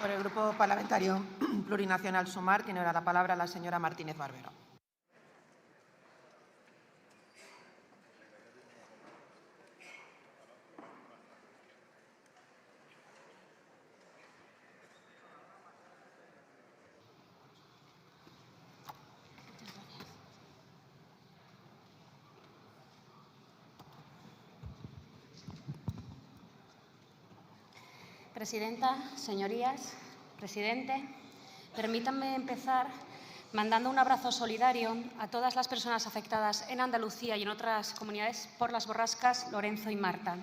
Por el Grupo Parlamentario Plurinacional Sumar tiene ahora la palabra la señora Martínez Barbero. Presidenta, señorías, presidente, permítanme empezar mandando un abrazo solidario a todas las personas afectadas en Andalucía y en otras comunidades por las borrascas Lorenzo y Marta.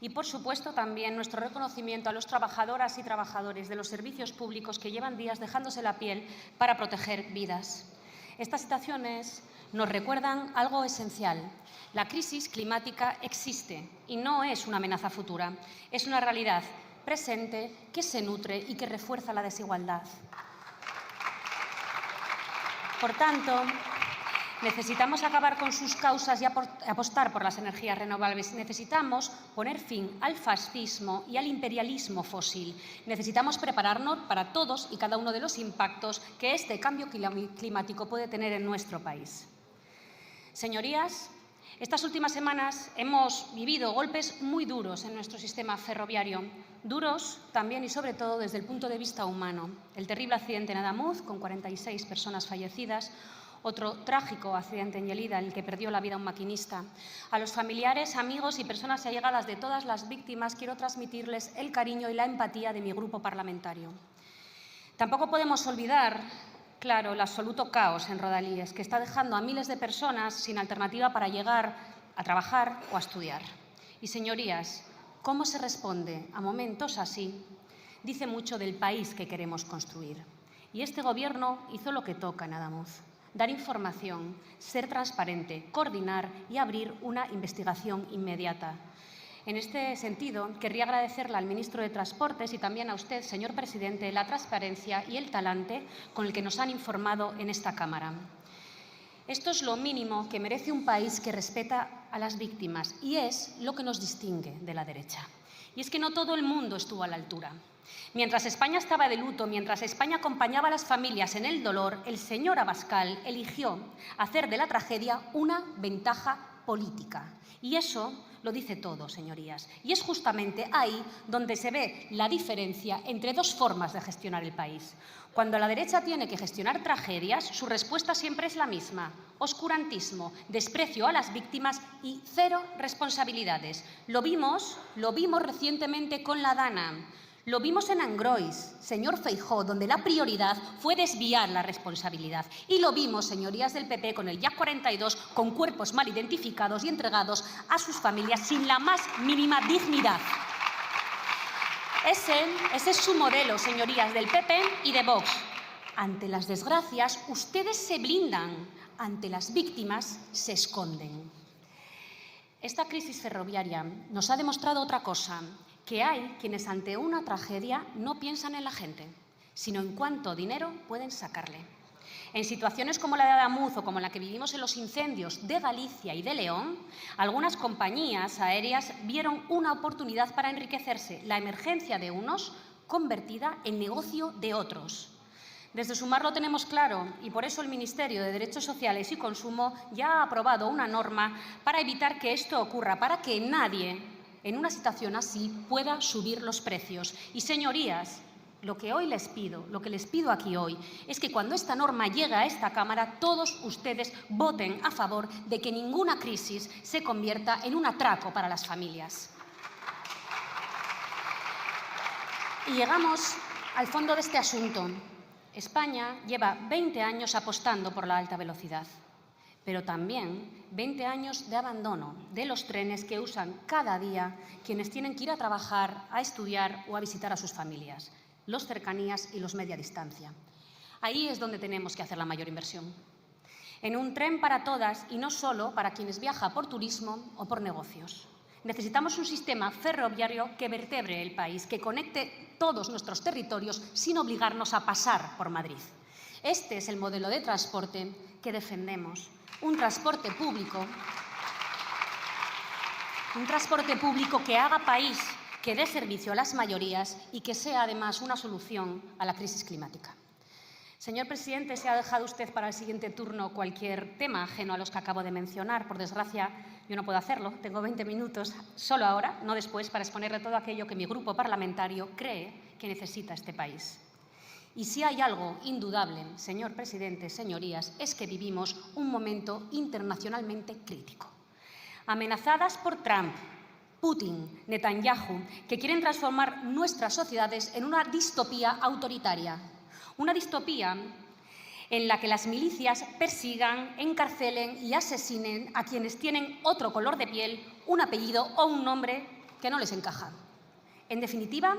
Y, por supuesto, también nuestro reconocimiento a los trabajadoras y trabajadores de los servicios públicos que llevan días dejándose la piel para proteger vidas. Estas situaciones nos recuerdan algo esencial. La crisis climática existe y no es una amenaza futura, es una realidad presente que se nutre y que refuerza la desigualdad. Por tanto, necesitamos acabar con sus causas y apostar por las energías renovables. Necesitamos poner fin al fascismo y al imperialismo fósil. Necesitamos prepararnos para todos y cada uno de los impactos que este cambio climático puede tener en nuestro país. Señorías, estas últimas semanas hemos vivido golpes muy duros en nuestro sistema ferroviario, duros también y sobre todo desde el punto de vista humano. El terrible accidente en Adamuz, con 46 personas fallecidas, otro trágico accidente en Lleida, en el que perdió la vida un maquinista. A los familiares, amigos y personas allegadas de todas las víctimas quiero transmitirles el cariño y la empatía de mi grupo parlamentario. Tampoco podemos olvidar, claro, el absoluto caos en Rodalies, que está dejando a miles de personas sin alternativa para llegar a trabajar o a estudiar. Y, señorías, cómo se responde a momentos así dice mucho del país que queremos construir. Y este Gobierno hizo lo que toca en Adamuz: dar información, ser transparente, coordinar y abrir una investigación inmediata. En este sentido, querría agradecerle al ministro de Transportes y también a usted, señor presidente, la transparencia y el talante con el que nos han informado en esta Cámara. Esto es lo mínimo que merece un país que respeta a las víctimas y es lo que nos distingue de la derecha. Y es que no todo el mundo estuvo a la altura. Mientras España estaba de luto, mientras España acompañaba a las familias en el dolor, el señor Abascal eligió hacer de la tragedia una ventaja política. Y eso lo dice todo, señorías. Y es justamente ahí donde se ve la diferencia entre dos formas de gestionar el país. Cuando la derecha tiene que gestionar tragedias, su respuesta siempre es la misma: oscurantismo, desprecio a las víctimas y cero responsabilidades. Lo vimos recientemente con la Dana. Lo vimos en Angrois, señor Feijóo, donde la prioridad fue desviar la responsabilidad. Y lo vimos, señorías del PP, con el Yak 42, con cuerpos mal identificados y entregados a sus familias sin la más mínima dignidad. Ese es su modelo, señorías del PP y de Vox. Ante las desgracias, ustedes se blindan. Ante las víctimas, se esconden. Esta crisis ferroviaria nos ha demostrado otra cosa: que hay quienes ante una tragedia no piensan en la gente, sino en cuánto dinero pueden sacarle. En situaciones como la de Adamuz o como la que vivimos en los incendios de Galicia y de León, algunas compañías aéreas vieron una oportunidad para enriquecerse, la emergencia de unos convertida en negocio de otros. Desde Sumar lo tenemos claro y por eso el Ministerio de Derechos Sociales y Consumo ya ha aprobado una norma para evitar que esto ocurra, para que nadie en una situación así pueda subir los precios. Y, señorías, lo que les pido aquí hoy es que cuando esta norma llegue a esta Cámara, todos ustedes voten a favor de que ninguna crisis se convierta en un atraco para las familias. Y llegamos al fondo de este asunto. España lleva 20 años apostando por la alta velocidad, pero también 20 años de abandono de los trenes que usan cada día quienes tienen que ir a trabajar, a estudiar o a visitar a sus familias, los cercanías y los media distancia. Ahí es donde tenemos que hacer la mayor inversión. En un tren para todas y no solo para quienes viajan por turismo o por negocios. Necesitamos un sistema ferroviario que vertebre el país, que conecte todos nuestros territorios sin obligarnos a pasar por Madrid. Este es el modelo de transporte que defendemos. Un transporte público que haga país, que dé servicio a las mayorías y que sea, además, una solución a la crisis climática. Señor presidente, se ha dejado usted para el siguiente turno cualquier tema ajeno a los que acabo de mencionar. Por desgracia, yo no puedo hacerlo. Tengo 20 minutos, solo ahora, no después, para exponerle todo aquello que mi grupo parlamentario cree que necesita este país. Y si hay algo indudable, señor presidente, señorías, es que vivimos un momento internacionalmente crítico. Amenazadas por Trump, Putin, Netanyahu, que quieren transformar nuestras sociedades en una distopía autoritaria. Una distopía en la que las milicias persigan, encarcelen y asesinen a quienes tienen otro color de piel, un apellido o un nombre que no les encaja. En definitiva,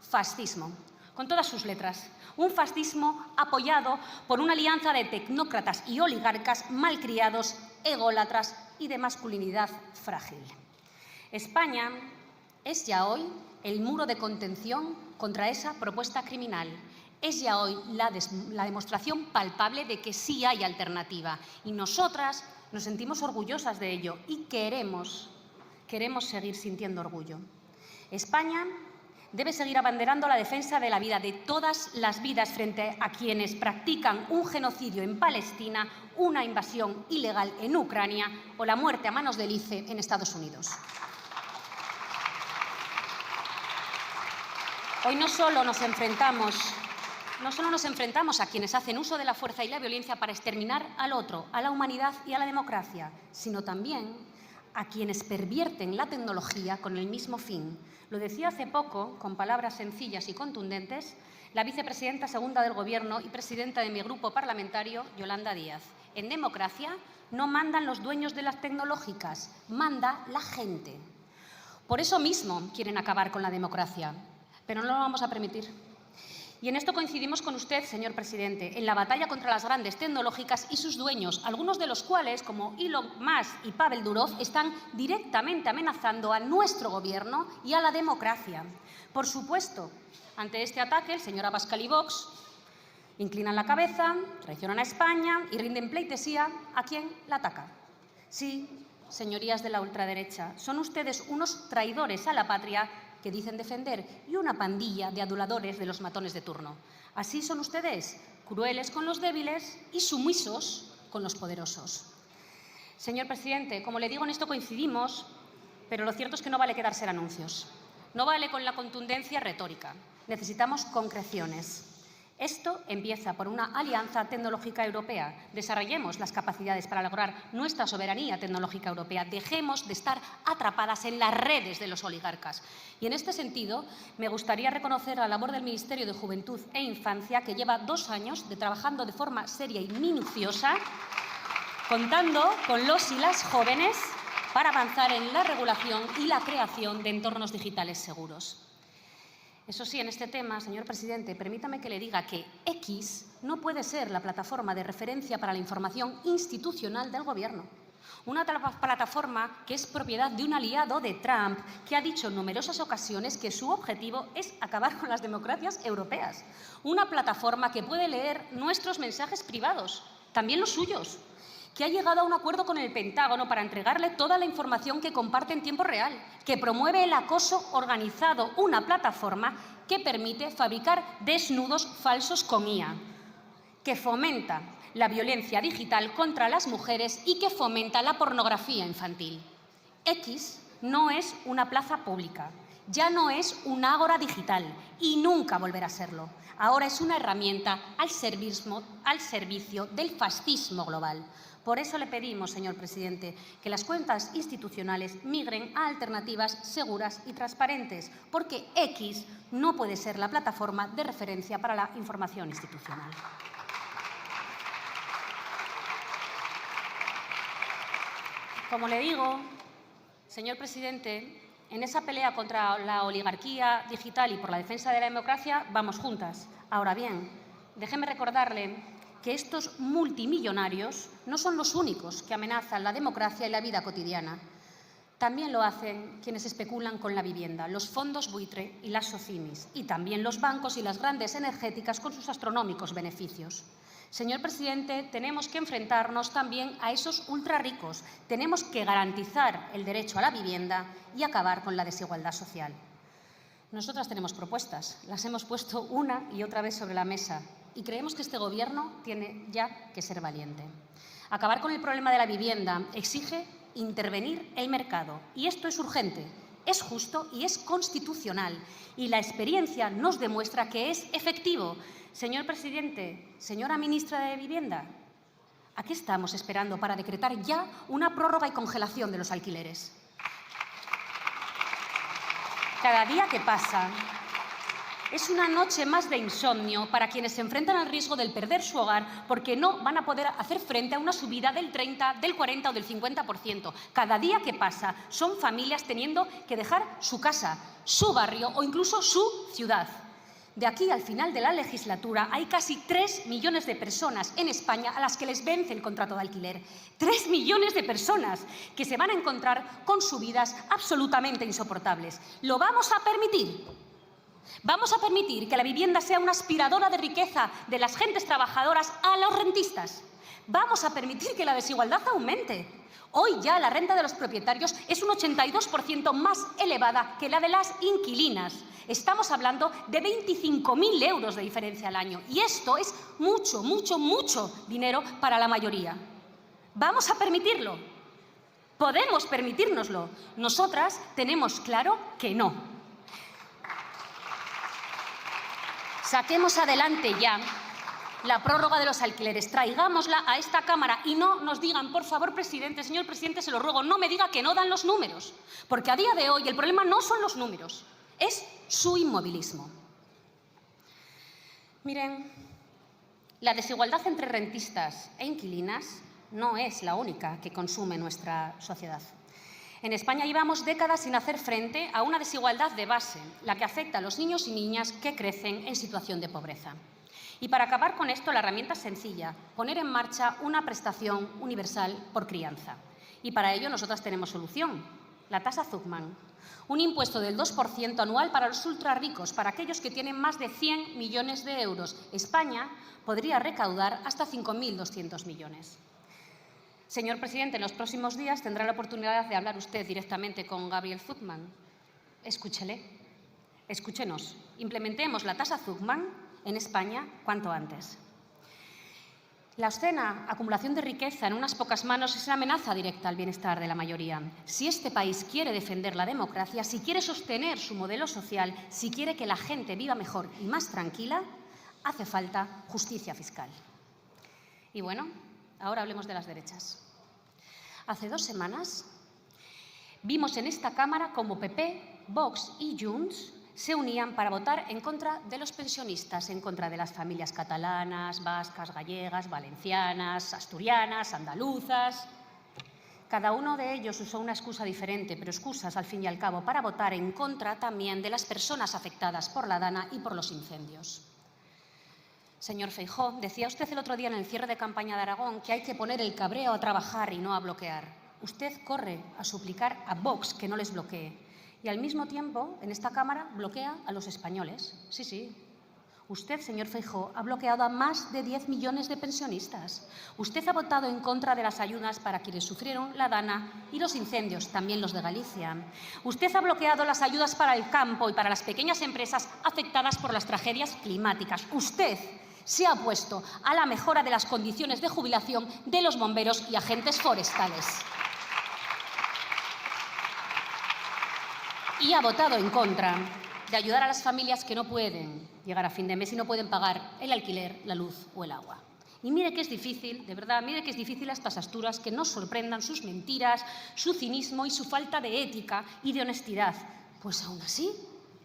fascismo, con todas sus letras. Un fascismo apoyado por una alianza de tecnócratas y oligarcas malcriados, ególatras y de masculinidad frágil. España es ya hoy el muro de contención contra esa propuesta criminal. Es ya hoy la demostración palpable de que sí hay alternativa. Y nosotras nos sentimos orgullosas de ello y queremos seguir sintiendo orgullo. España debe seguir abanderando la defensa de la vida, de todas las vidas, frente a quienes practican un genocidio en Palestina, una invasión ilegal en Ucrania o la muerte a manos del ICE en Estados Unidos. Hoy no solo nos enfrentamos a quienes hacen uso de la fuerza y la violencia para exterminar al otro, a la humanidad y a la democracia, sino también a quienes pervierten la tecnología con el mismo fin. Lo decía hace poco, con palabras sencillas y contundentes, la vicepresidenta segunda del Gobierno y presidenta de mi grupo parlamentario, Yolanda Díaz. En democracia no mandan los dueños de las tecnológicas, manda la gente. Por eso mismo quieren acabar con la democracia, pero no lo vamos a permitir. Y en esto coincidimos con usted, señor presidente, en la batalla contra las grandes tecnológicas y sus dueños, algunos de los cuales, como Elon Musk y Pavel Durov, están directamente amenazando a nuestro Gobierno y a la democracia. Por supuesto, ante este ataque, el señor Abascal y Vox inclinan la cabeza, traicionan a España y rinden pleitesía a quien la ataca. Sí, señorías de la ultraderecha, son ustedes unos traidores a la patria que dicen defender y una pandilla de aduladores de los matones de turno. Así son ustedes, crueles con los débiles y sumisos con los poderosos. Señor presidente, como le digo, en esto coincidimos, pero lo cierto es que no vale quedarse en anuncios. No vale con la contundencia retórica. Necesitamos concreciones. Esto empieza por una alianza tecnológica europea. Desarrollemos las capacidades para lograr nuestra soberanía tecnológica europea. Dejemos de estar atrapadas en las redes de los oligarcas. Y en este sentido, me gustaría reconocer la labor del Ministerio de Juventud e Infancia, que lleva 2 años trabajando de forma seria y minuciosa, contando con los y las jóvenes para avanzar en la regulación y la creación de entornos digitales seguros. Eso sí, en este tema, señor presidente, permítame que le diga que X no puede ser la plataforma de referencia para la información institucional del Gobierno. Una plataforma que es propiedad de un aliado de Trump, que ha dicho en numerosas ocasiones que su objetivo es acabar con las democracias europeas. Una plataforma que puede leer nuestros mensajes privados, también los suyos, que ha llegado a un acuerdo con el Pentágono para entregarle toda la información que comparte en tiempo real, que promueve el acoso organizado, una plataforma que permite fabricar desnudos falsos con IA, que fomenta la violencia digital contra las mujeres y que fomenta la pornografía infantil. X no es una plaza pública, ya no es un ágora digital y nunca volverá a serlo. Ahora es una herramienta al servicio del fascismo global. Por eso le pedimos, señor presidente, que las cuentas institucionales migren a alternativas seguras y transparentes, porque X no puede ser la plataforma de referencia para la información institucional. Como le digo, señor presidente, en esa pelea contra la oligarquía digital y por la defensa de la democracia vamos juntas. Ahora bien, déjeme recordarle que estos multimillonarios no son los únicos que amenazan la democracia y la vida cotidiana. También lo hacen quienes especulan con la vivienda, los fondos buitre y las SOCIMIs, y también los bancos y las grandes energéticas con sus astronómicos beneficios. Señor presidente, tenemos que enfrentarnos también a esos ultrarricos. Tenemos que garantizar el derecho a la vivienda y acabar con la desigualdad social. Nosotras tenemos propuestas, las hemos puesto una y otra vez sobre la mesa y creemos que este Gobierno tiene ya que ser valiente. Acabar con el problema de la vivienda exige intervenir el mercado y esto es urgente, es justo y es constitucional y la experiencia nos demuestra que es efectivo. Señor presidente, señora ministra de Vivienda, ¿a qué estamos esperando para decretar ya una prórroga y congelación de los alquileres? Cada día que pasa es una noche más de insomnio para quienes se enfrentan al riesgo de perder su hogar porque no van a poder hacer frente a una subida del 30, del 40 o del 50%. Cada día que pasa son familias teniendo que dejar su casa, su barrio o incluso su ciudad. De aquí al final de la legislatura hay casi 3 millones de personas en España a las que les vence el contrato de alquiler. 3 millones de personas que se van a encontrar con subidas absolutamente insoportables. ¿Lo vamos a permitir? ¿Vamos a permitir que la vivienda sea una aspiradora de riqueza de las gentes trabajadoras a los rentistas? ¿Vamos a permitir que la desigualdad aumente? Hoy ya la renta de los propietarios es un 82% más elevada que la de las inquilinas. Estamos hablando de 25.000 euros de diferencia al año y esto es mucho, mucho, mucho dinero para la mayoría. ¿Vamos a permitirlo? ¿Podemos permitírnoslo? Nosotras tenemos claro que no. Saquemos adelante ya la prórroga de los alquileres, traigámosla a esta Cámara y no nos digan, por favor, presidente, señor presidente, se lo ruego, no me diga que no dan los números, porque a día de hoy el problema no son los números, es su inmovilismo. Miren, la desigualdad entre rentistas e inquilinas no es la única que consume nuestra sociedad. En España llevamos décadas sin hacer frente a una desigualdad de base, la que afecta a los niños y niñas que crecen en situación de pobreza. Y para acabar con esto, la herramienta es sencilla, poner en marcha una prestación universal por crianza. Y para ello nosotras tenemos solución, la tasa Zuckman, un impuesto del 2% anual para los ultrarricos, para aquellos que tienen más de 100 millones de euros. España podría recaudar hasta 5.200 millones. Señor presidente, en los próximos días tendrá la oportunidad de hablar usted directamente con Gabriel Zuckman. Escúchele, escúchenos. Implementemos la tasa Zuckman en España cuanto antes. La obscena acumulación de riqueza en unas pocas manos es una amenaza directa al bienestar de la mayoría. Si este país quiere defender la democracia, si quiere sostener su modelo social, si quiere que la gente viva mejor y más tranquila, hace falta justicia fiscal. Y bueno, ahora hablemos de las derechas. Hace 2 semanas vimos en esta Cámara cómo PP, Vox y Junts se unían para votar en contra de los pensionistas, en contra de las familias catalanas, vascas, gallegas, valencianas, asturianas, andaluzas. Cada uno de ellos usó una excusa diferente, pero excusas al fin y al cabo, para votar en contra también de las personas afectadas por la Dana y por los incendios. Señor Feijóo, decía usted el otro día en el cierre de campaña de Aragón que hay que poner el cabreo a trabajar y no a bloquear. Usted corre a suplicar a Vox que no les bloquee y al mismo tiempo en esta Cámara bloquea a los españoles. Sí, sí. Usted, señor Feijóo, ha bloqueado a más de 10 millones de pensionistas. Usted ha votado en contra de las ayudas para quienes sufrieron la Dana y los incendios, también los de Galicia. Usted ha bloqueado las ayudas para el campo y para las pequeñas empresas afectadas por las tragedias climáticas. Usted se ha opuesto a la mejora de las condiciones de jubilación de los bomberos y agentes forestales. Y ha votado en contra de ayudar a las familias que no pueden llegar a fin de mes y no pueden pagar el alquiler, la luz o el agua. Y mire que es difícil, de verdad, mire que es difícil a estas alturas que nos sorprendan sus mentiras, su cinismo y su falta de ética y de honestidad. Pues aún así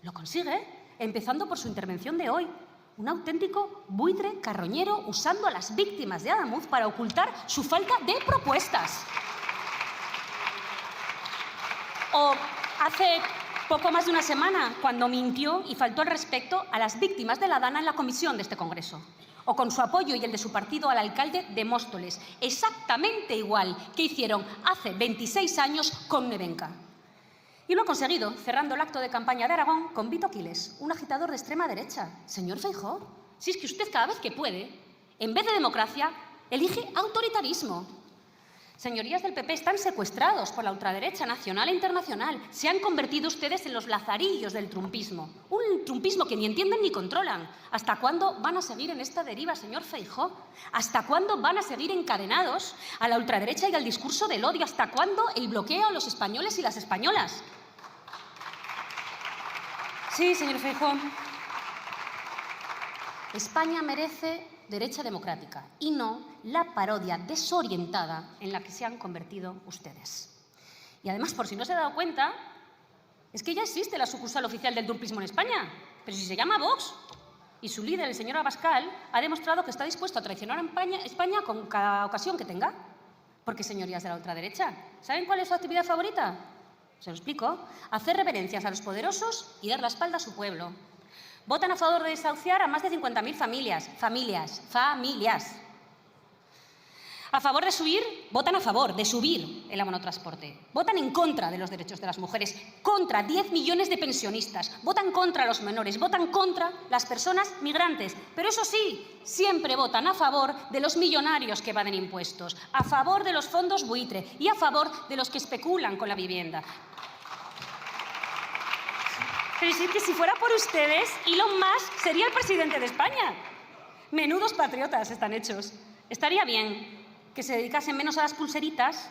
lo consigue, empezando por su intervención de hoy. Un auténtico buitre carroñero usando a las víctimas de Adamuz para ocultar su falta de propuestas. O hace poco más de una semana, cuando mintió y faltó al respecto a las víctimas de la Dana en la comisión de este Congreso. O con su apoyo y el de su partido al alcalde de Móstoles, exactamente igual que hicieron hace 26 años con Nevenka. Y lo ha conseguido, cerrando el acto de campaña de Aragón con Vito Quiles, un agitador de extrema derecha. Señor Feijóo, si es que usted cada vez que puede, en vez de democracia, elige autoritarismo. Señorías del PP, están secuestrados por la ultraderecha nacional e internacional. Se han convertido ustedes en los lazarillos del trumpismo. Un trumpismo que ni entienden ni controlan. ¿Hasta cuándo van a seguir en esta deriva, señor Feijóo? ¿Hasta cuándo van a seguir encadenados a la ultraderecha y al discurso del odio? ¿Hasta cuándo el bloqueo a los españoles y las españolas? Sí, señor Feijóo. España merece derecha democrática y no la parodia desorientada en la que se han convertido ustedes. Y además, por si no se ha dado cuenta, es que ya existe la sucursal oficial del trumpismo en España, pero si se llama Vox. Y su líder, el señor Abascal, ha demostrado que está dispuesto a traicionar a España con cada ocasión que tenga. Porque, señorías de la ultraderecha, ¿saben cuál es su actividad favorita? Se lo explico. Hacer reverencias a los poderosos y dar la espalda a su pueblo. Votan a favor de desahuciar a más de 50.000 familias. A favor de subir, votan a favor de subir el abonotransporte. Votan en contra de los derechos de las mujeres, contra 10 millones de pensionistas. Votan contra los menores, votan contra las personas migrantes. Pero eso sí, siempre votan a favor de los millonarios que evaden impuestos, a favor de los fondos buitre y a favor de los que especulan con la vivienda. Pero es que si fuera por ustedes, Elon Musk sería el presidente de España. Menudos patriotas están hechos. Estaría bien que se dedicasen menos a las pulseritas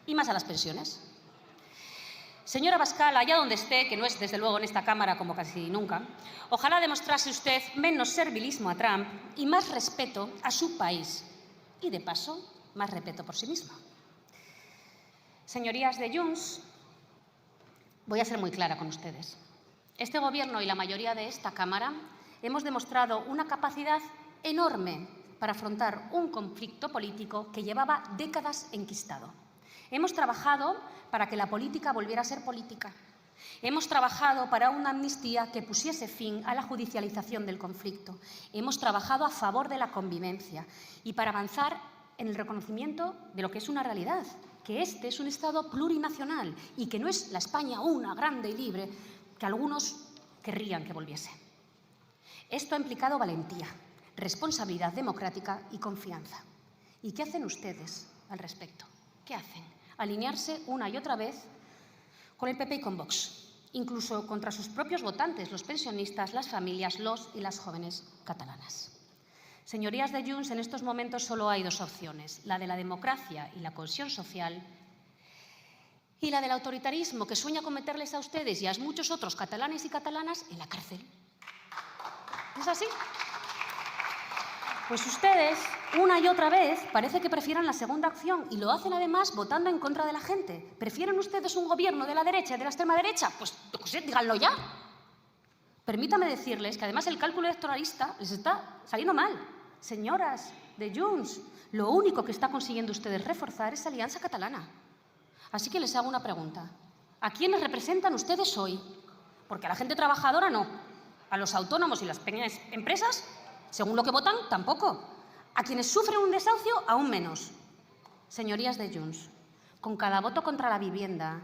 y más a las pensiones. Señor Abascal, allá donde esté, que no es desde luego en esta Cámara como casi nunca, ojalá demostrase usted menos servilismo a Trump y más respeto a su país. Y de paso, más respeto por sí mismo. Señorías de Junts, voy a ser muy clara con ustedes. Este Gobierno y la mayoría de esta Cámara hemos demostrado una capacidad enorme para afrontar un conflicto político que llevaba décadas enquistado. Hemos trabajado para que la política volviera a ser política. Hemos trabajado para una amnistía que pusiese fin a la judicialización del conflicto. Hemos trabajado a favor de la convivencia y para avanzar en el reconocimiento de lo que es una realidad, que este es un Estado plurinacional y que no es la España una, grande y libre, que algunos querrían que volviese. Esto ha implicado valentía, responsabilidad democrática y confianza. ¿Y qué hacen ustedes al respecto? ¿Qué hacen? Alinearse una y otra vez con el PP y con Vox, incluso contra sus propios votantes, los pensionistas, las familias, los y las jóvenes catalanas. Señorías de Junts, en estos momentos solo hay dos opciones, la de la democracia y la cohesión social y la del autoritarismo que sueña con meterles a ustedes y a muchos otros catalanes y catalanas en la cárcel. ¿Es así? Pues ustedes, una y otra vez, parece que prefieren la segunda opción y lo hacen además votando en contra de la gente. ¿Prefieren ustedes un gobierno de la derecha y de la extrema derecha? Pues díganlo ya. Permítame decirles que además el cálculo electoralista les está saliendo mal. Señoras de Junts, lo único que está consiguiendo ustedes reforzar es Alianza Catalana. Así que les hago una pregunta. ¿A quiénes representan ustedes hoy? Porque a la gente trabajadora no. A los autónomos y las pequeñas empresas, según lo que votan, tampoco. A quienes sufren un desahucio, aún menos. Señorías de Junts, con cada voto contra la vivienda,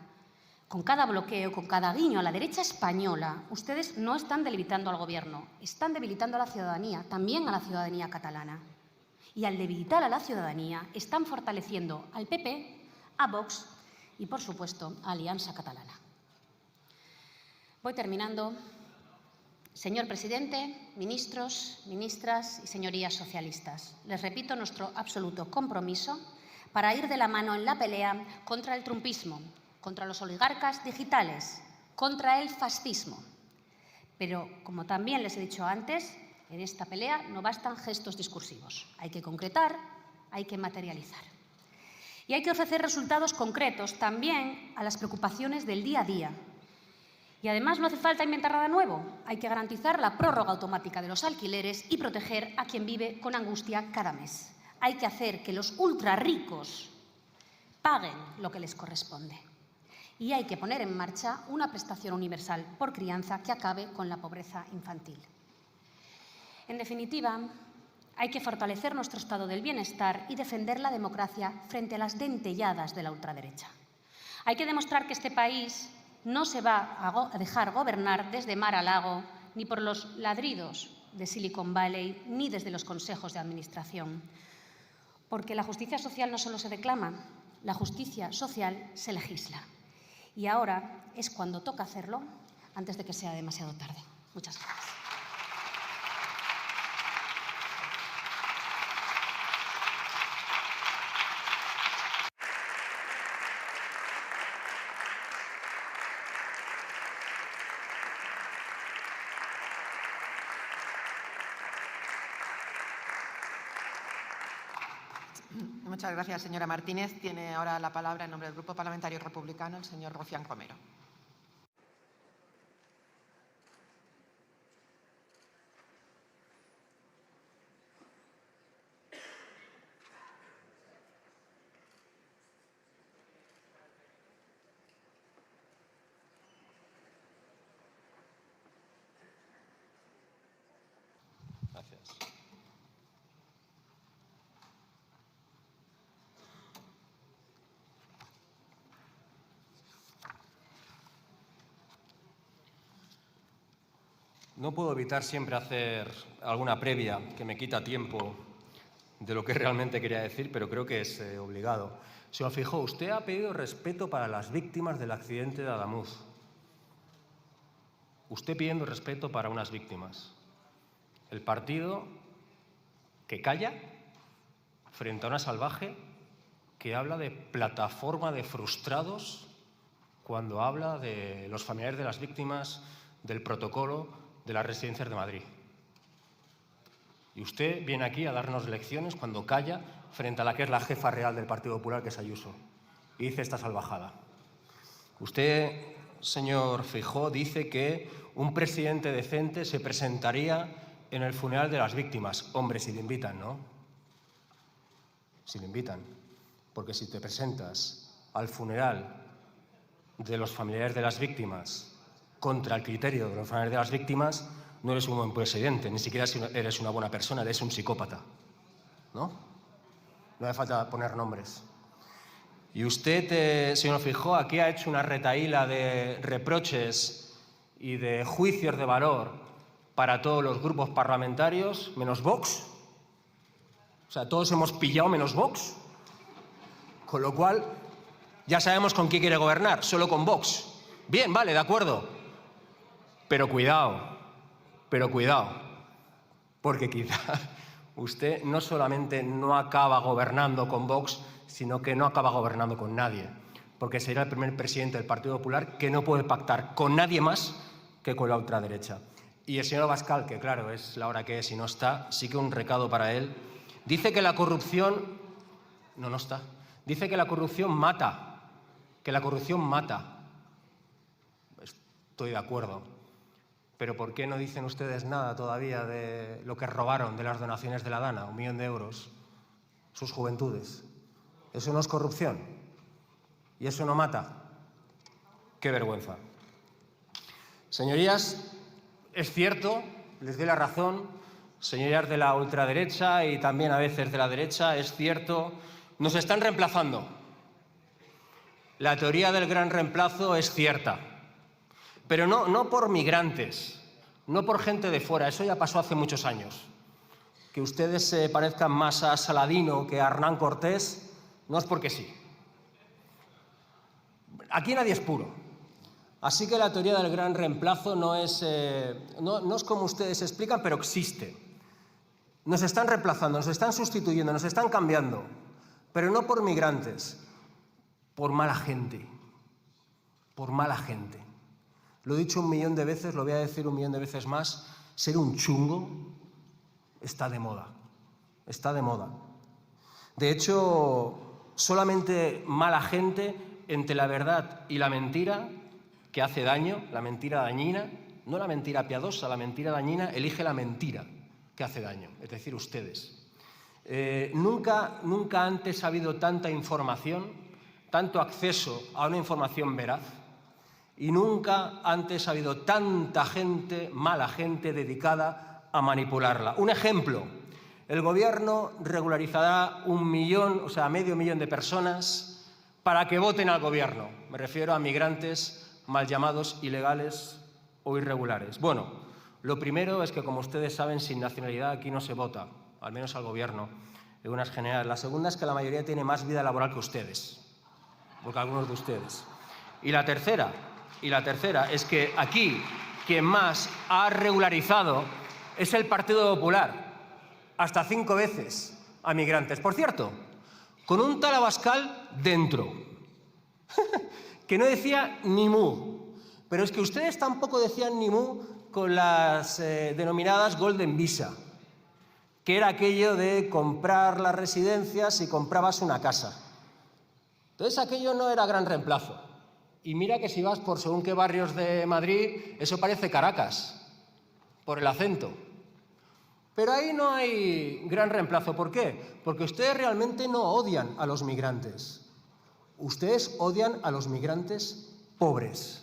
con cada bloqueo, con cada guiño a la derecha española, ustedes no están debilitando al Gobierno, están debilitando a la ciudadanía, también a la ciudadanía catalana. Y al debilitar a la ciudadanía, están fortaleciendo al PP, a Vox y, por supuesto, a Alianza Catalana. Voy terminando. Señor presidente, ministros, ministras y señorías socialistas, les repito nuestro absoluto compromiso para ir de la mano en la pelea contra el trumpismo, contra los oligarcas digitales, contra el fascismo. Pero, como también les he dicho antes, en esta pelea no bastan gestos discursivos. Hay que concretar, hay que materializar. Y hay que ofrecer resultados concretos también a las preocupaciones del día a día. Y además no hace falta inventar nada nuevo. Hay que garantizar la prórroga automática de los alquileres y proteger a quien vive con angustia cada mes. Hay que hacer que los ultrarricos paguen lo que les corresponde. Y hay que poner en marcha una prestación universal por crianza que acabe con la pobreza infantil. En definitiva, hay que fortalecer nuestro estado del bienestar y defender la democracia frente a las dentelladas de la ultraderecha. Hay que demostrar que este país no se va a dejar gobernar desde Mar-a-Lago, ni por los ladridos de Silicon Valley, ni desde los consejos de administración. Porque la justicia social no solo se reclama, la justicia social se legisla. Y ahora es cuando toca hacerlo, antes de que sea demasiado tarde. Muchas gracias. Muchas gracias, señora Martínez. Tiene ahora la palabra en nombre del Grupo Parlamentario Republicano el señor Rufián Romero. Gracias. No puedo evitar siempre hacer alguna previa que me quita tiempo de lo que realmente quería decir, pero creo que es obligado. Señor Feijóo, usted ha pedido respeto para las víctimas del accidente de Adamuz. Usted pidiendo respeto para unas víctimas. El partido que calla frente a una salvaje que habla de plataforma de frustrados cuando habla de los familiares de las víctimas del protocolo de las residencias de Madrid. Y usted viene aquí a darnos lecciones cuando calla frente a la que es la jefa real del Partido Popular, que es Ayuso, y dice esta salvajada. Usted, señor Feijóo, dice que un presidente decente se presentaría en el funeral de las víctimas. Hombre, si le invitan, ¿no? Si le invitan. Porque si te presentas al funeral de los familiares de las víctimas contra el criterio de los familiares de las víctimas, no eres un buen presidente, ni siquiera eres una buena persona, eres un psicópata, ¿no? No hace falta poner nombres. Y usted, señor Feijóo, aquí ha hecho una retahíla de reproches y de juicios de valor para todos los grupos parlamentarios, menos Vox. O sea, todos hemos pillado menos Vox. Con lo cual, ya sabemos con quién quiere gobernar, solo con Vox. Bien, vale, de acuerdo. Pero cuidado, porque quizá usted no solamente no acaba gobernando con Vox, sino que no acaba gobernando con nadie, porque será el primer presidente del Partido Popular que no puede pactar con nadie más que con la ultraderecha. Y el señor Abascal, que claro, es la hora que es y no está, sí que un recado para él. Dice que la corrupción... No está. Dice que la corrupción mata, Estoy de acuerdo. Pero ¿por qué no dicen ustedes nada todavía de lo que robaron de las donaciones de la Dana, 1 millón de euros, sus juventudes? ¿Eso no es corrupción? ¿Y eso no mata? ¡Qué vergüenza! Señorías, es cierto, les doy la razón, señorías de la ultraderecha y también a veces de la derecha, es cierto, nos están reemplazando. La teoría del gran reemplazo es cierta. Pero no por migrantes, no por gente de fuera, eso ya pasó hace muchos años. Que ustedes se parezcan más a Saladino que a Hernán Cortés, no es porque sí. Aquí nadie es puro. Así que la teoría del gran reemplazo no es como ustedes explican, pero existe. Nos están reemplazando, nos están sustituyendo, nos están cambiando, pero no por migrantes, por mala gente, por mala gente. Lo he dicho 1 millón de veces, lo voy a decir 1 millón de veces más, ser un chungo está de moda, está de moda. De hecho, solamente mala gente entre la verdad y la mentira, que hace daño, la mentira dañina, no la mentira piadosa, la mentira dañina, elige la mentira que hace daño, es decir, ustedes. Nunca antes ha habido tanta información, tanto acceso a una información veraz, y nunca antes ha habido tanta gente, mala gente, dedicada a manipularla. Un ejemplo, el Gobierno regularizará 1 millón, o sea, medio millón de personas para que voten al Gobierno. Me refiero a migrantes mal llamados ilegales o irregulares. Bueno, lo primero es que, como ustedes saben, sin nacionalidad aquí no se vota, al menos al Gobierno, en unas generales. La segunda es que la mayoría tiene más vida laboral que ustedes. porque algunos de ustedes. Y la tercera es que aquí quien más ha regularizado es el Partido Popular, hasta 5 veces a migrantes. Por cierto, con un tal Abascal dentro, que no decía ni mu. Pero es que ustedes tampoco decían ni mu con las denominadas Golden Visa, que era aquello de comprar las residencias si comprabas una casa. Entonces aquello no era gran reemplazo. Y mira que si vas por según qué barrios de Madrid, eso parece Caracas, por el acento. Pero ahí no hay gran reemplazo. ¿Por qué? Porque ustedes realmente no odian a los migrantes. Ustedes odian a los migrantes pobres.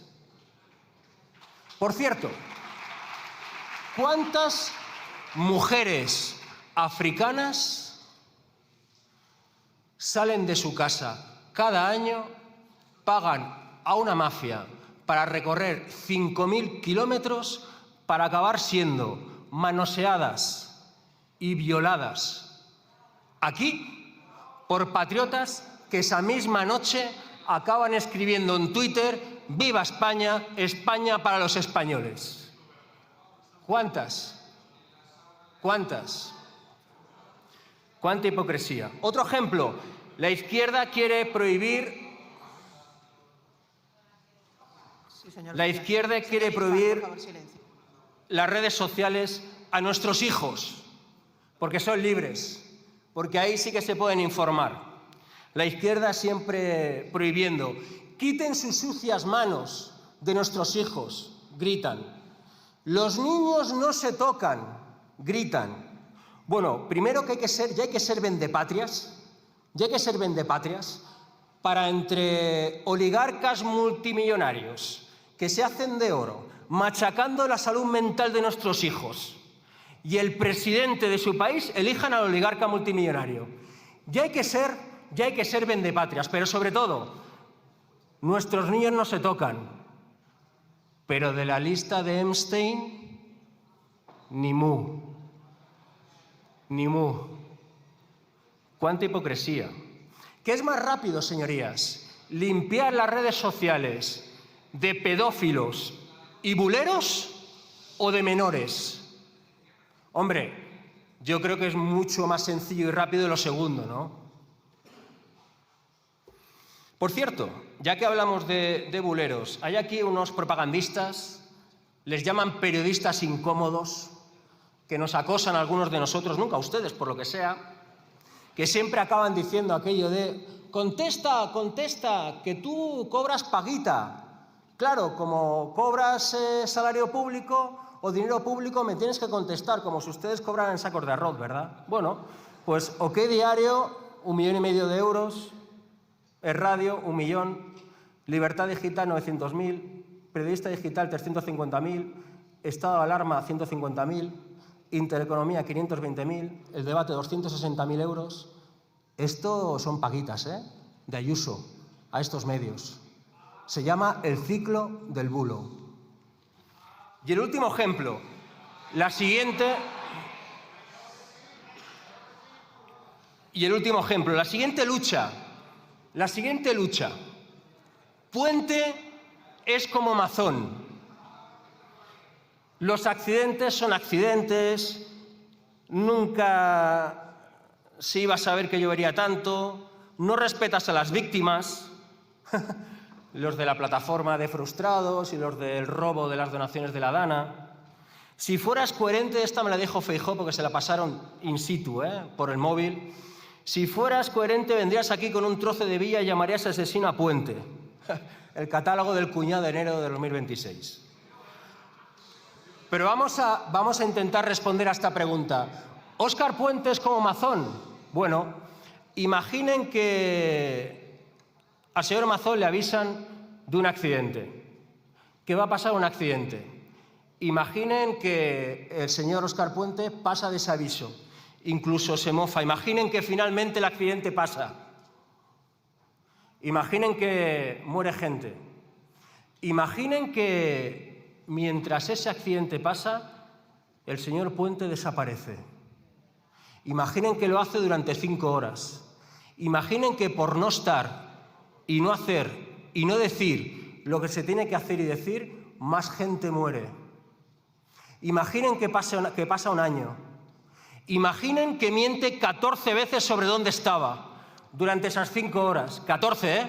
Por cierto, ¿cuántas mujeres africanas salen de su casa cada año, pagan a una mafia para recorrer 5.000 kilómetros para acabar siendo manoseadas y violadas aquí por patriotas que esa misma noche acaban escribiendo en Twitter «Viva España, España para los españoles»? ¿Cuántas? ¿Cuántas? ¿Cuánta hipocresía? Otro ejemplo, la izquierda quiere prohibir las redes sociales a nuestros hijos, porque son libres, porque ahí sí que se pueden informar. La izquierda siempre prohibiendo. Quiten sus sucias manos de nuestros hijos, gritan. Los niños no se tocan, gritan. Bueno, primero que ya hay que ser vendepatrias, para entre oligarcas multimillonarios que se hacen de oro, machacando la salud mental de nuestros hijos, y el presidente de su país elijan al oligarca multimillonario. Ya hay que ser vendepatrias, pero sobre todo, nuestros niños no se tocan. Pero de la lista de Epstein, ni mu. Ni mu. ¡Cuánta hipocresía! ¿Qué es más rápido, señorías? ¿Limpiar las redes sociales de pedófilos y buleros o de menores? Hombre, yo creo que es mucho más sencillo y rápido lo segundo, ¿no? Por cierto, ya que hablamos de buleros, hay aquí unos propagandistas, les llaman periodistas incómodos, que nos acosan a algunos de nosotros, nunca a ustedes, por lo que sea, que siempre acaban diciendo aquello de «contesta, contesta, que tú cobras paguita». Claro, como cobras salario público o dinero público, me tienes que contestar, como si ustedes cobraran sacos de arroz, ¿verdad? Bueno, pues OK Diario, 1,5 millones de euros, Es Radio, 1 millón, Libertad Digital, 900.000, Periodista Digital, 350.000, Estado de Alarma, 150.000, Intereconomía, 520.000, El Debate, 260.000 euros. Esto son paguitas, de Ayuso a estos medios. Se llama el ciclo del bulo. Y el último ejemplo, la siguiente lucha. Puente es como Mazón. Los accidentes son accidentes, nunca se iba a saber que llovería tanto, no respetas a las víctimas, los de la plataforma de frustrados y los del robo de las donaciones de la Dana. Si fueras coherente, esta me la dijo Feijóo porque se la pasaron in situ, por el móvil. Si fueras coherente, vendrías aquí con un trozo de villa y llamarías asesino a Puente. El catálogo del cuñado de enero de 2026. Pero vamos a intentar responder a esta pregunta. ¿Óscar Puente es como Mazón? Bueno, imaginen que al señor Mazón le avisan de un accidente, que va a pasar un accidente. Imaginen que el señor Óscar Puente pasa de ese aviso, incluso se mofa. Imaginen que finalmente el accidente pasa. Imaginen que muere gente. Imaginen que mientras ese accidente pasa, el señor Puente desaparece. Imaginen que lo hace durante 5 horas. Imaginen que por no estar y no hacer y no decir lo que se tiene que hacer y decir, más gente muere. Imaginen que pasa un año. Imaginen que miente 14 veces sobre dónde estaba durante esas 5 horas. 14, ¿eh?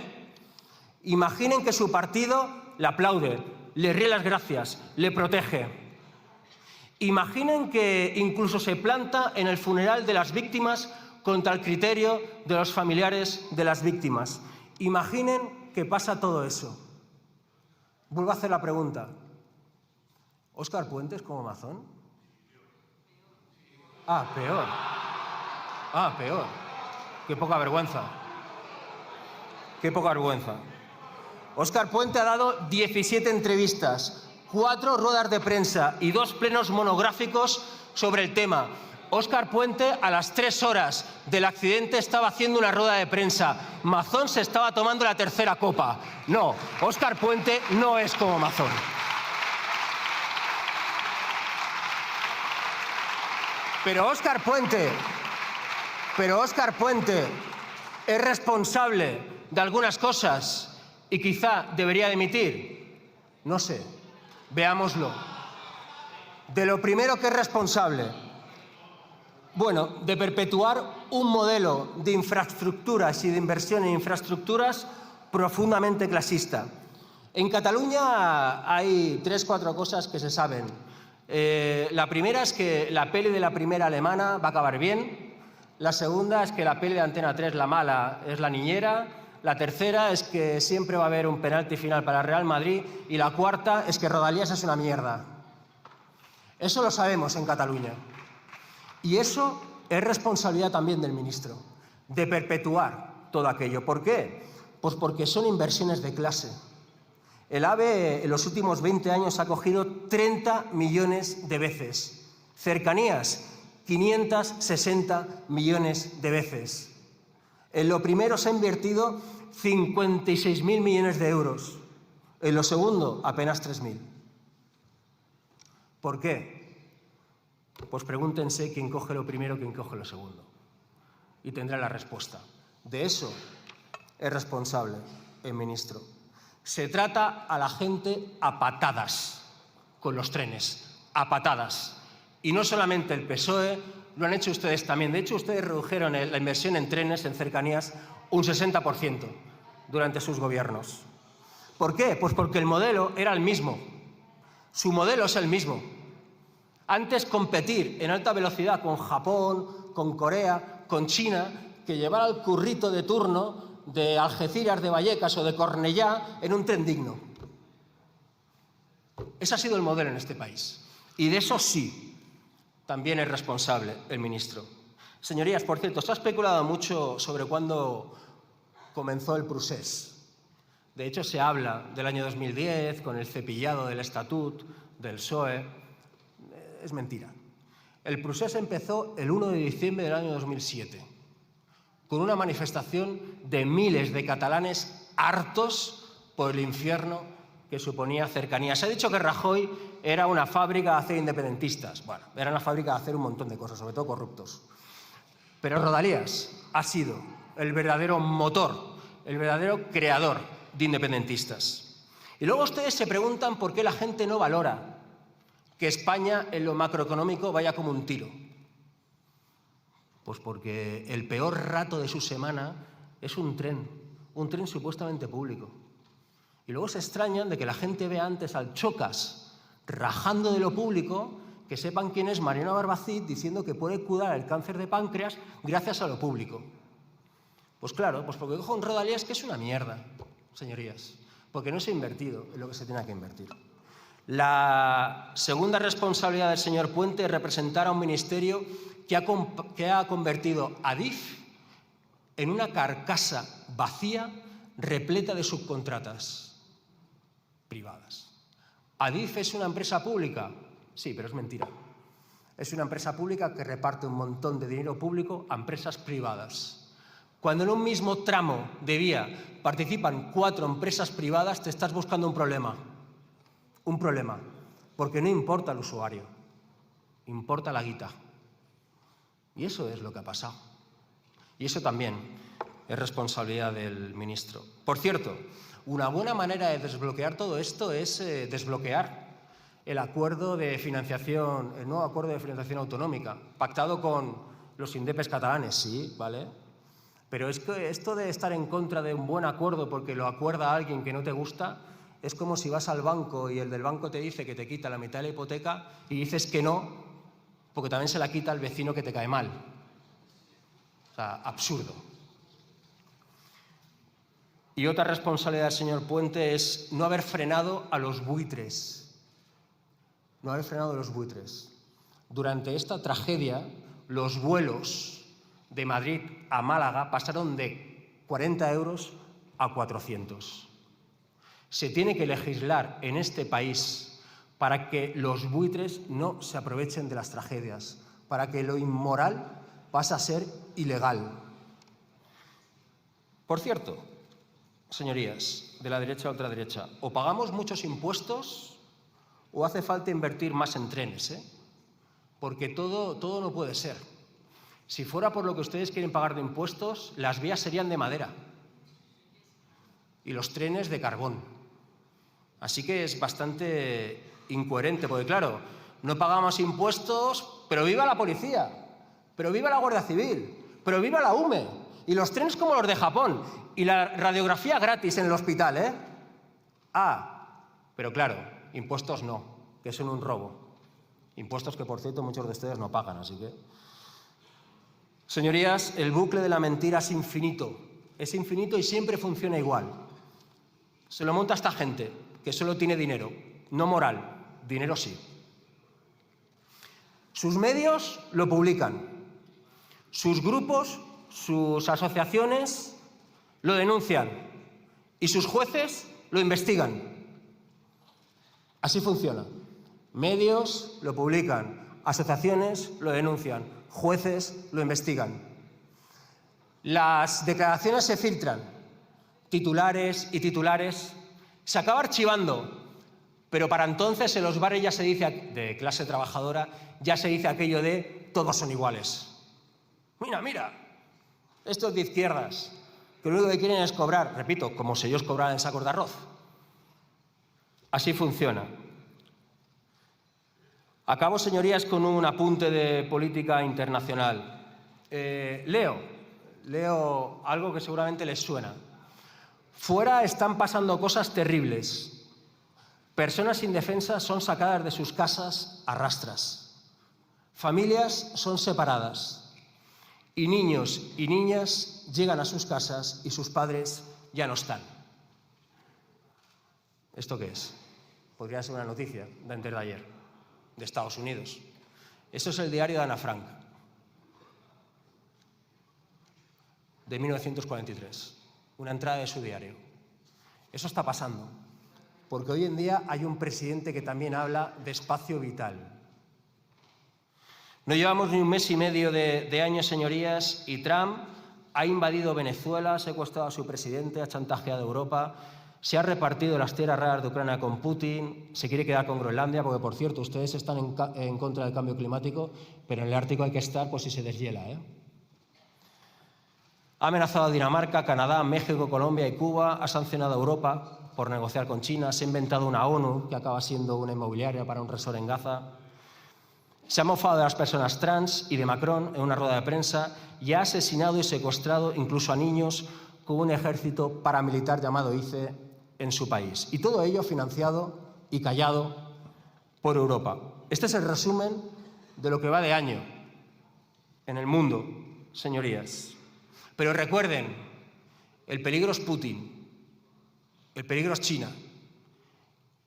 Imaginen que su partido le aplaude, le ríe las gracias, le protege. Imaginen que incluso se planta en el funeral de las víctimas contra el criterio de los familiares de las víctimas. Imaginen que pasa todo eso. Vuelvo a hacer la pregunta. ¿Óscar Puente es como Mazón? Peor. Peor. Qué poca vergüenza. Qué poca vergüenza. Óscar Puente ha dado 17 entrevistas, 4 ruedas de prensa y 2 plenos monográficos sobre el tema. Óscar Puente, a las 3 horas del accidente, estaba haciendo una rueda de prensa. Mazón se estaba tomando la tercera copa. No, Óscar Puente no es como Mazón. Pero Óscar Puente es responsable de algunas cosas y quizá debería dimitir. No sé, veámoslo. De lo primero que es responsable, bueno, de perpetuar un modelo de infraestructuras y de inversión en infraestructuras profundamente clasista. En Cataluña hay 3 o 4 cosas que se saben. La primera es que la peli de la primera alemana va a acabar bien. La segunda es que la peli de Antena 3, la mala, es La Niñera. La tercera es que siempre va a haber un penalti final para el Real Madrid. Y la cuarta es que Rodalies es una mierda. Eso lo sabemos en Cataluña. Y eso es responsabilidad también del ministro, de perpetuar todo aquello. ¿Por qué? Pues porque son inversiones de clase. El AVE en los últimos 20 años ha cogido 30 millones de veces. Cercanías, 560 millones de veces. En lo primero se ha invertido 56.000 millones de euros. En lo segundo, apenas 3.000. ¿Por qué? Pues pregúntense quién coge lo primero, quién coge lo segundo. Y tendrán la respuesta. De eso es responsable el ministro. Se trata a la gente a patadas con los trenes, a patadas. Y no solamente el PSOE, lo han hecho ustedes también. De hecho, ustedes redujeron la inversión en trenes, en cercanías, un 60% durante sus gobiernos. ¿Por qué? Pues porque el modelo era el mismo. Su modelo es el mismo. Antes competir en alta velocidad con Japón, con Corea, con China, que llevar al currito de turno de Algeciras, de Vallecas o de Cornellá en un tren digno. Ese ha sido el modelo en este país. Y de eso sí, también es responsable el ministro. Señorías, por cierto, se ha especulado mucho sobre cuándo comenzó el procés. De hecho, se habla del año 2010, con el cepillado del Estatut, del PSOE. Es mentira. El procés empezó el 1 de diciembre del año 2007. Con una manifestación de miles de catalanes hartos por el infierno que suponía Cercanías. Se ha dicho que Rajoy era una fábrica de hacer independentistas. Bueno, era una fábrica de hacer un montón de cosas, sobre todo corruptos. Pero Rodalies ha sido el verdadero motor, el verdadero creador de independentistas. Y luego ustedes se preguntan por qué la gente no valora que España en lo macroeconómico vaya como un tiro. Pues porque el peor rato de su semana es un tren supuestamente público. Y luego se extrañan de que la gente vea antes al Chocas rajando de lo público, que sepan quién es Mariano Barbacid diciendo que puede curar el cáncer de páncreas gracias a lo público. Pues claro, pues porque cojo un Rodalies que es una mierda, señorías, porque no se ha invertido en lo que se tenía que invertir. La segunda responsabilidad del señor Puente es representar a un ministerio que ha convertido a DIF en una carcasa vacía repleta de subcontratas privadas. ¿ADIF es una empresa pública? Sí, pero es mentira. Es una empresa pública que reparte un montón de dinero público a empresas privadas. Cuando en un mismo tramo de vía participan 4 empresas privadas, te estás buscando un problema. Un problema. Porque no importa el usuario, importa la guita. Y eso es lo que ha pasado. Y eso también es responsabilidad del ministro. Por cierto, una buena manera de desbloquear todo esto es desbloquear el acuerdo de financiación, el nuevo acuerdo de financiación autonómica, pactado con los indepes catalanes, sí, ¿vale? Pero es que esto de estar en contra de un buen acuerdo porque lo acuerda alguien que no te gusta, es como si vas al banco y el del banco te dice que te quita la mitad de la hipoteca y dices que no, porque también se la quita el vecino que te cae mal. O sea, absurdo. Y otra responsabilidad del señor Puente es no haber frenado a los buitres. No haber frenado a los buitres. Durante esta tragedia, los vuelos de Madrid a Málaga pasaron de 40 euros a 400. Se tiene que legislar en este país para que los buitres no se aprovechen de las tragedias, para que lo inmoral pase a ser ilegal. Por cierto, señorías, de la derecha a ultraderecha, o pagamos muchos impuestos o hace falta invertir más en trenes, ¿eh? Porque todo no puede ser. Si fuera por lo que ustedes quieren pagar de impuestos, las vías serían de madera y los trenes de carbón. Así que es bastante incoherente, porque claro, no pagamos impuestos, pero viva la policía, pero viva la Guardia Civil, pero viva la UME, y los trenes como los de Japón, y la radiografía gratis en el hospital, ¿eh? Ah, pero claro, impuestos no, que son un robo. Impuestos que, por cierto, muchos de ustedes no pagan, así que... Señorías, el bucle de la mentira es infinito y siempre funciona igual. Se lo monta esta gente, que solo tiene dinero, no moral, dinero sí. Sus medios lo publican, sus grupos, sus asociaciones lo denuncian y sus jueces lo investigan. Así funciona. Medios lo publican, asociaciones lo denuncian, jueces lo investigan. Las declaraciones se filtran, titulares y titulares, se acaba archivando, pero para entonces en los barrios ya se dice, de clase trabajadora, ya se dice aquello de todos son iguales. Mira, estos de izquierdas, que lo único que quieren es cobrar, repito, como si ellos cobraran en sacos de arroz. Así funciona. Acabo, señorías, con un apunte de política internacional. Leo algo que seguramente les suena. Fuera están pasando cosas terribles. Personas indefensas son sacadas de sus casas a rastras. Familias son separadas. Y niños y niñas llegan a sus casas y sus padres ya no están. ¿Esto qué es? Podría ser una noticia de antes de ayer, de Estados Unidos. Eso es el diario de Ana Frank, de 1943, una entrada de su diario. Eso está pasando, porque hoy en día hay un presidente que también habla de espacio vital. No llevamos ni un mes y medio de año, señorías, y Trump ha invadido Venezuela, ha secuestrado a su presidente, ha chantajeado a Europa, se ha repartido las tierras raras de Ucrania con Putin, se quiere quedar con Groenlandia, porque, por cierto, ustedes están en contra del cambio climático, pero en el Ártico hay que estar por si se deshiela, ¿eh? Ha amenazado a Dinamarca, Canadá, México, Colombia y Cuba, ha sancionado a Europa por negociar con China, se ha inventado una ONU que acaba siendo una inmobiliaria para un resort en Gaza, se ha mofado de las personas trans y de Macron en una rueda de prensa y ha asesinado y secuestrado incluso a niños con un ejército paramilitar llamado ICE en su país. Y todo ello financiado y callado por Europa. Este es el resumen de lo que va de año en el mundo, señorías. Pero recuerden, el peligro es Putin, el peligro es China.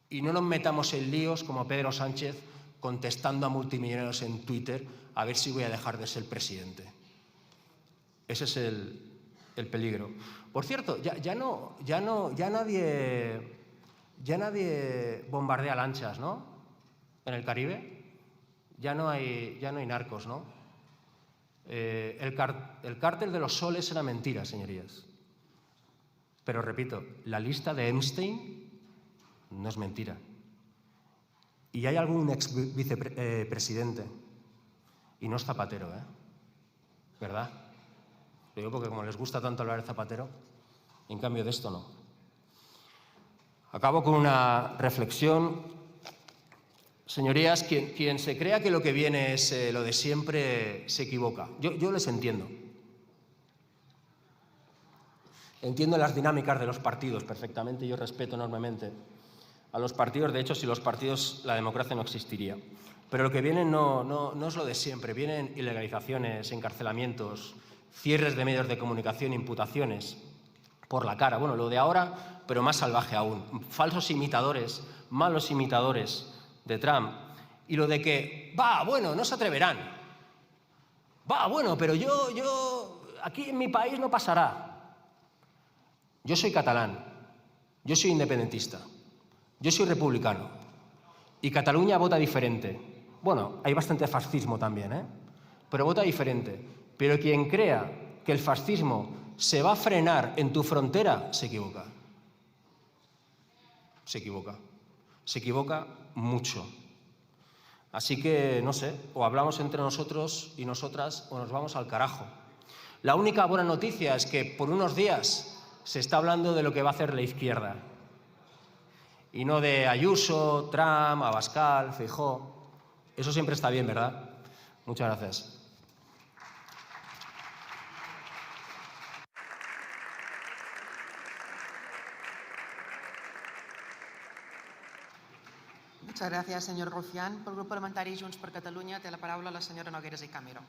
Y no nos metamos en líos como Pedro Sánchez contestando a multimillonarios en Twitter a ver si voy a dejar de ser presidente. Ese es el peligro. Por cierto, ya nadie bombardea lanchas, ¿no? En el Caribe. Ya no hay narcos, ¿no? El cártel de los soles era mentira, señorías. Pero repito, la lista de Epstein no es mentira. Y hay algún ex vicepresidente, y no es Zapatero, ¿verdad? Lo digo porque como les gusta tanto hablar de Zapatero, en cambio de esto no. Acabo con una reflexión. Señorías, quien se crea que lo que viene es lo de siempre se equivoca. Yo les entiendo. Entiendo las dinámicas de los partidos perfectamente y yo respeto enormemente a los partidos. De hecho, sin los partidos la democracia no existiría. Pero lo que viene no es lo de siempre. Vienen ilegalizaciones, encarcelamientos, cierres de medios de comunicación, imputaciones por la cara. Bueno, lo de ahora, pero más salvaje aún. Falsos imitadores, malos imitadores de Trump. Y lo de que, bueno, no se atreverán. Bueno, pero yo, aquí en mi país no pasará. Yo soy catalán, yo soy independentista, yo soy republicano. Y Cataluña vota diferente. Bueno, hay bastante fascismo también, pero vota diferente. Pero quien crea que el fascismo se va a frenar en tu frontera, se equivoca. Se equivoca. Se equivoca mucho. Así que, no sé, o hablamos entre nosotros y nosotras o nos vamos al carajo. La única buena noticia es que por unos días se está hablando de lo que va a hacer la izquierda. Y no de Ayuso, Trump, Abascal, Feijóo. Eso siempre está bien, ¿verdad? Muchas gracias. Muchas gracias, señor Rufián. Por el Grupo Parlamentari Junts per Catalunya té la paraula la senyora Nogueras i Camero.